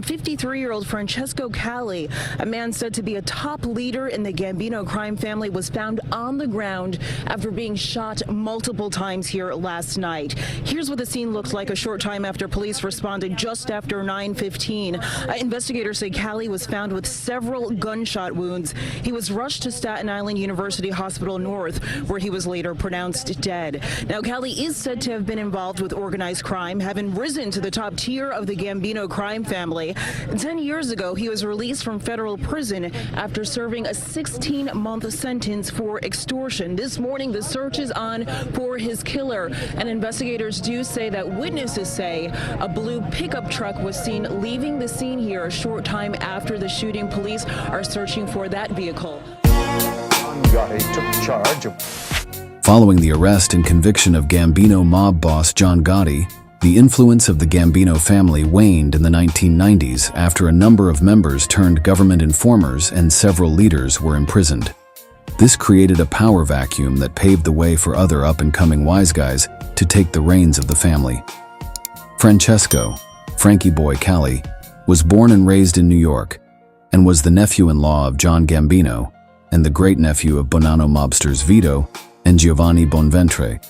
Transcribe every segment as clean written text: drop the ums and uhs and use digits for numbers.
from 53-year-old Francesco Cali. A man said to be a top leader in the Gambino crime family was found on the ground after being shot multiple times here last night. Here's what the scene looked like a short time after police responded just after 9:15. Investigators say Cali was found with several gunshot wounds. He was rushed to Staten Island University Hospital North, where he was later pronounced dead. Now, Cali is said to have been involved with organized crime, having risen to the top tier of the Gambino crime family. 10 years ago, he was released from federal prison after serving a 16-month sentence for extortion. This morning, the search is on for his killer, and investigators do say that witnesses say a blue pickup truck was seen leaving the scene here a short time after the shooting. Police are searching for that vehicle. John Gotti took charge of... Following the arrest and conviction of Gambino mob boss John Gotti, the influence of the Gambino family waned in the 1990s after a number of members turned government informers and several leaders were imprisoned. This created a power vacuum that paved the way for other up-and-coming wise guys to take the reins of the family. Francesco, Franky Boy Cali, was born and raised in New York and was the nephew-in-law of John Gambino and the great-nephew of Bonanno mobsters Vito and Giovanni Bonventre.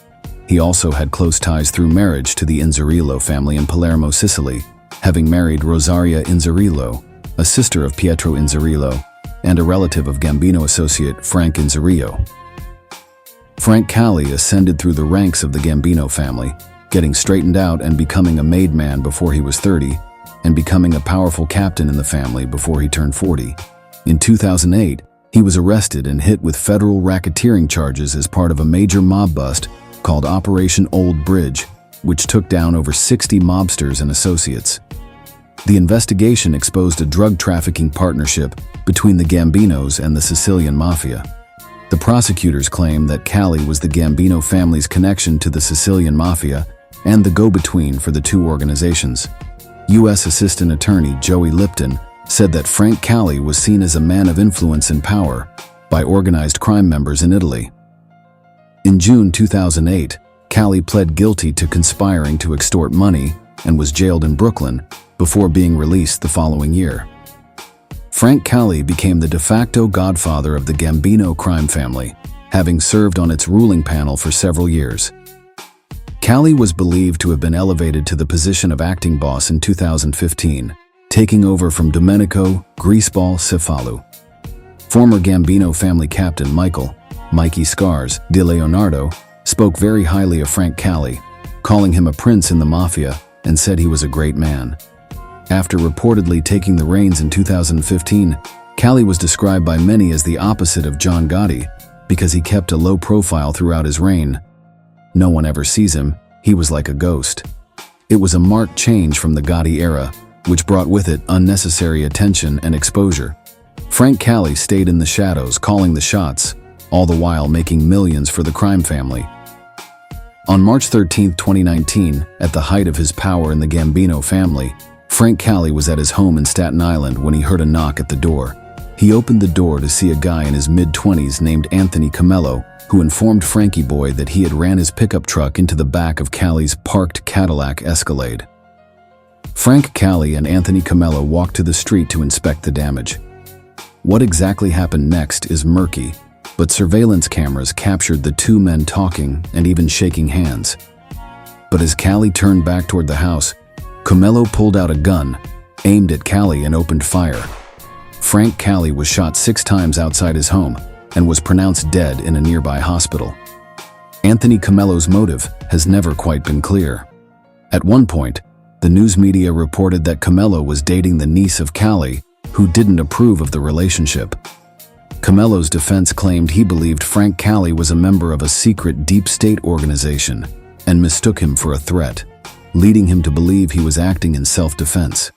He also had close ties through marriage to the Inzerillo family in Palermo, Sicily, having married Rosaria Inzerillo, a sister of Pietro Inzerillo, and a relative of Gambino associate Frank Inzerillo. Frank Cali ascended through the ranks of the Gambino family, getting straightened out and becoming a made man before he was 30, and becoming a powerful captain in the family before he turned 40. In 2008, he was arrested and hit with federal racketeering charges as part of a major mob bust called Operation Old Bridge, which took down over 60 mobsters and associates. The investigation exposed a drug trafficking partnership between the Gambinos and the Sicilian Mafia. The prosecutors claim that Cali was the Gambino family's connection to the Sicilian Mafia and the go-between for the two organizations. U.S. Assistant Attorney Joey Lipton said that Frank Cali was seen as a man of influence and power by organized crime members in Italy. In June 2008, Cali pled guilty to conspiring to extort money and was jailed in Brooklyn before being released the following year. Frank Cali became the de facto godfather of the Gambino crime family, having served on its ruling panel for several years. Cali was believed to have been elevated to the position of acting boss in 2015, taking over from Domenico "Greaseball" Cefalu. Former Gambino family captain Mikey Scars de Leonardo spoke very highly of Frank Cali, calling him a prince in the Mafia, and said he was a great man. After reportedly taking the reins in 2015, Cali was described by many as the opposite of John Gotti because he kept a low profile throughout his reign. No one ever sees him, he was like a ghost. It was a marked change from the Gotti era, which brought with it unnecessary attention and exposure. Frank Cali stayed in the shadows calling the shots, all the while making millions for the crime family. On March 13, 2019, at the height of his power in the Gambino family, Frank Cali was at his home in Staten Island when he heard a knock at the door. He opened the door to see a guy in his mid-20s named Anthony Camello, who informed Franky Boy that he had ran his pickup truck into the back of Cali's parked Cadillac Escalade. Frank Cali and Anthony Camello walked to the street to inspect the damage. What exactly happened next is murky, but surveillance cameras captured the two men talking and even shaking hands. But as Cali turned back toward the house, Camello pulled out a gun, aimed at Cali and opened fire. Frank Cali was shot 6 times outside his home and was pronounced dead in a nearby hospital. Anthony Camello's motive has never quite been clear. At one point, the news media reported that Camello was dating the niece of Cali, who didn't approve of the relationship. Camello's defense claimed he believed Frank Cali was a member of a secret deep state organization and mistook him for a threat, leading him to believe he was acting in self-defense.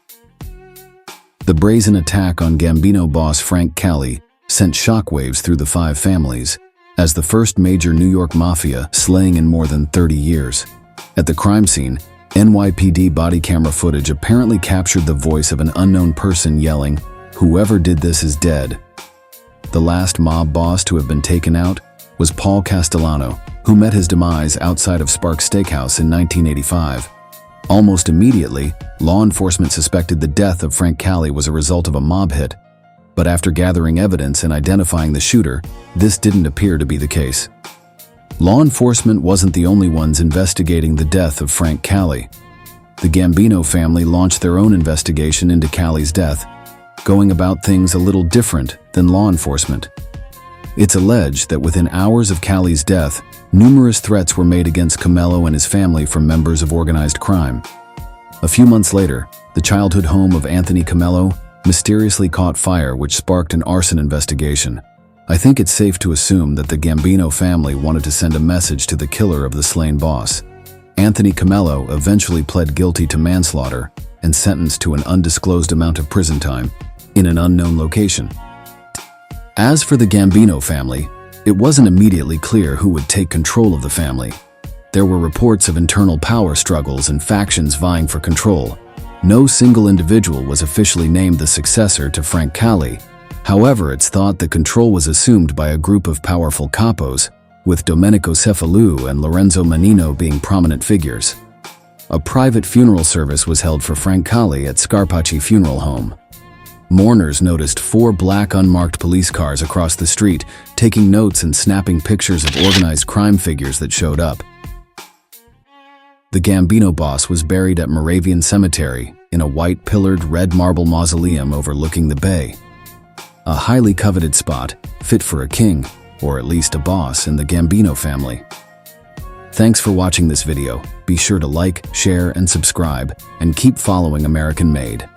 The brazen attack on Gambino boss Frank Cali sent shockwaves through the 5 families, as the first major New York Mafia slaying in more than 30 years. At the crime scene, NYPD body camera footage apparently captured the voice of an unknown person yelling, "Whoever did this is dead." The last mob boss to have been taken out was Paul Castellano, who met his demise outside of Sparks Steakhouse in 1985. Almost immediately, law enforcement suspected the death of Frank Cali was a result of a mob hit. But after gathering evidence and identifying the shooter, this didn't appear to be the case. Law enforcement wasn't the only ones investigating the death of Frank Cali. The Gambino family launched their own investigation into Cali's death, going about things a little different than law enforcement. It's alleged that within hours of Cali's death, numerous threats were made against Camelo and his family from members of organized crime. A few months later, the childhood home of Anthony Camelo mysteriously caught fire, which sparked an arson investigation. I think it's safe to assume that the Gambino family wanted to send a message to the killer of the slain boss. Anthony Camelo eventually pled guilty to manslaughter and sentenced to an undisclosed amount of prison time in an unknown location. As for the Gambino family, it wasn't immediately clear who would take control of the family. There were reports of internal power struggles and factions vying for control. No single individual was officially named the successor to Frank Cali. However, it's thought that control was assumed by a group of powerful capos, with Domenico Cefalù and Lorenzo Menino being prominent figures. A private funeral service was held for Frank Cali at Scarpacci Funeral Home. Mourners noticed 4 black unmarked police cars across the street, taking notes and snapping pictures of organized crime figures that showed up. The Gambino boss was buried at Moravian Cemetery in a white pillared red marble mausoleum overlooking the bay. A highly coveted spot, fit for a king, or at least a boss in the Gambino family. Thanks for watching this video. Be sure to like, share, and subscribe, and keep following American Made.